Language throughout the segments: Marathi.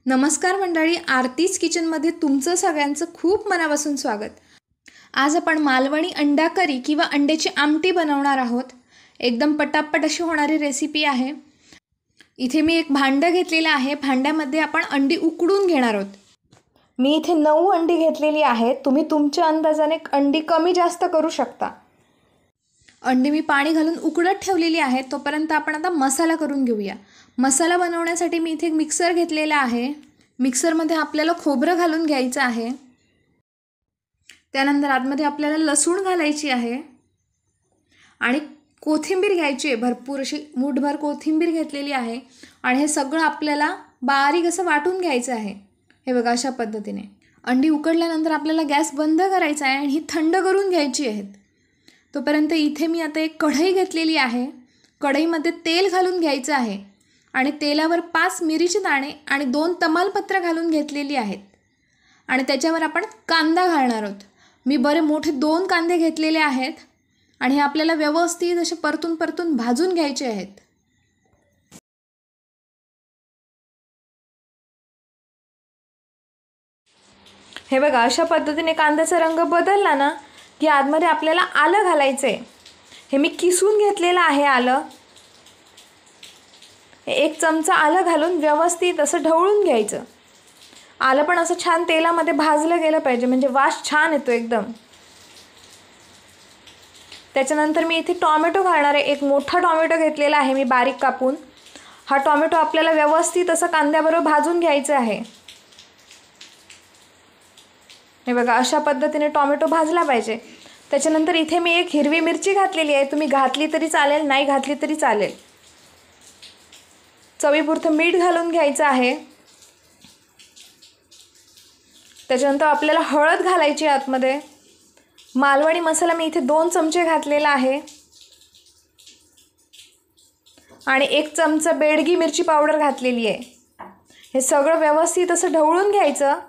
नमस्कार मंडळी, आरतीज किचनमध्ये तुमचं सगळ्यांचं खूप मनापासून स्वागत। आज आपण मालवणी अंडा करी किंवा अंड्याची आमटी बनवणार आहोत। एकदम पटापट अशी होणारी रेसिपी आहे। इथे मी एक भांडं घेतलेलं आहे। भांड्यामध्ये आपण अंडी उकडून घेणार आहोत। मी इथे 9 अंडी घेतलेली आहेत। तुम्ही तुमच्या अंदाजाने अंडी कमी जास्त करू शकता। अंडी मी पाणी घालून उकडत ठेवलेली आहे। तोपर्यंत आपण आता मसाला करून घेऊया। मसाला बनवण्यासाठी मी इथे एक मिक्सर घेतलेला आहे। मिक्सरमध्ये आपल्याला खोबरं घालून घ्यायचं आहे। त्यानंतर आतमध्ये आपल्याला लसूण घालायची आहे आणि कोथिंबीर घ्यायची आहे। भरपूर अशी मूठभर कोथिंबीर घेतलेली आहे आणि हे सगळं आपल्याला बारीक असं वाटून घ्यायचं आहे। हे बघा, अशा पद्धतीने अंडी उकडल्यानंतर आपल्याला गॅस बंद करायचा आहे आणि ही थंड करून घ्यायची आहेत। तोपर्यंत इथे मी आता एक कढई घेतलेली आहे। कढईमध्ये तेल घालून घ्यायचं आहे आणि तेलावर 5 मिरीचे दाणे आणि 2 तमालपत्र घालून घेतलेली आहेत आणि त्याच्यावर आपण कांदा घालणार आहोत। मी बरे मोठे 2 कांदे घेतलेले आहेत आणि हे आपल्याला व्यवस्थित असे परतून परतून भाजून घ्यायचे आहेत। हे बघा, अशा पद्धतीने कांद्याचा रंग बदलला ना की आतमध्ये आपल्याला आलं घालायचं आहे। हे मी किसून घेतलेलं आहे आलं। 1 चमचा आलं घालून व्यवस्थित असं ढवळून घ्यायचं। आलं पण असं छान तेलामध्ये भाजलं गेलं पाहिजे, म्हणजे वास छान येतो एकदम। त्याच्यानंतर मी इथे टोमॅटो घालणार आहे। एक मोठा टोमॅटो घेतलेला आहे मी बारीक कापून। हा टोमॅटो आपल्याला व्यवस्थित असं कांद्याबरोबर भाजून घ्यायचं आहे। हे बघा, अशा पद्धतीने टोमॅटो भाजला पाहिजे। त्याच्यानंतर इथे मी एक हिरवी मिरची घातलेली आहे। तुम्ही घातली तरी चालेल, नाही घातली तरी चालेल। चवीपुरतं मीठ घालून घ्यायचं आहे। त्याच्यानंतर आपल्याला हळद घालायची आतमध्ये। मालवणी मसाला मी इथे 2 चमचे घातलेला आहे आणि 1 चमचा बेडगी मिरची पावडर घातलेली आहे। हे सगळं व्यवस्थित असं ढवळून घ्यायचं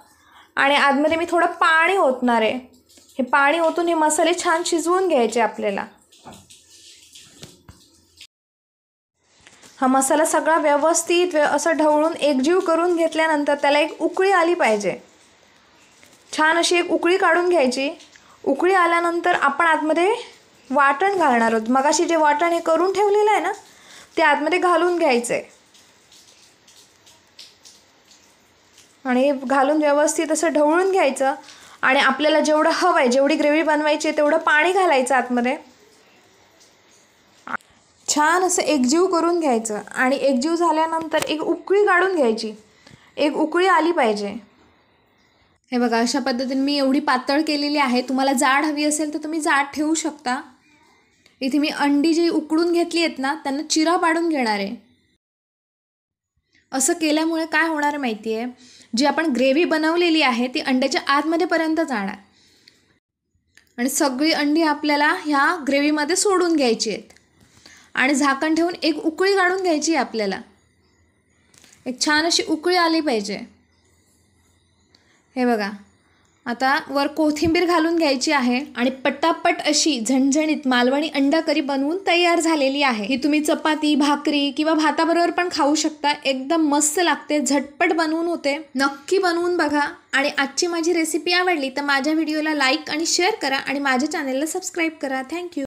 आणि आतमध्ये मी थोडं पाणी ओतणार आहे। हे पाणी ओतून हे मसाले छान शिजवून घ्यायचे आपल्याला। हा मसाला सगळा व्यवस्थित असं ढवळून एकजीव करून घेतल्यानंतर त्याला एक उकळी आली पाहिजे। छान अशी एक उकळी काढून घ्यायची। उकळी आल्यानंतर आपण आतमध्ये वाटण घालणार आहोत। मगाशी जे वाटण हे करून ठेवलेलं आहे ना, ते आतमध्ये घालून घ्यायचं आहे आणि घालून व्यवस्थित असं ढवळून घ्यायचं आणि आपल्याला जेवढं हवं आहे, जेवढी ग्रेव्ही बनवायची आहे तेवढं पाणी घालायचं आतमध्ये। छान असं एकजीव करून घ्यायचं आणि एकजीव झाल्यानंतर एक उकळी काढून घ्यायची। एक उकळी आली पाहिजे। हे बघा, अशा पद्धतीने मी एवढी पातळ केलेली आहे। तुम्हाला जाड हवी असेल तर तुम्ही जाड ठेवू शकता। इथे मी अंडी जी उकडून घेतली आहेत ना, त्यांना चिरा पाडून घेणार आहे। असं केल्यामुळे काय होणार माहिती आहे, जी आपण ग्रेव्ही बनवलेली आहे ती अंड्याच्या आतमध्ये पर्यंत जाणार आणि सगळी अंडी आपल्याला ह्या ग्रेव्हीमध्ये सोडून घ्यायची आहेत आणि झाकण ठेवून एक उकळी काढून घ्यायची आहे आपल्याला। एक छान अशी उकळी आली पाहिजे। हे बघा, आता वर कोथिंबीर घालून घ्यायची आहे आणि पटापट अशी झणझणीत मालवणी अंडा करी बनवून तयार झालेली आहे। ही तुम्ही चपाती, भाकरी किंवा भाताबरोबर पण खाऊ शकता। एकदम मस्त लागते, झटपट बनवून होते। नक्की बनवून बघा आणि आजची माझी रेसिपी आवडली तर माझ्या व्हिडिओला लाईक आणि शेअर करा आणि माझ्या चॅनलला सबस्क्राईब करा। थँक्यू।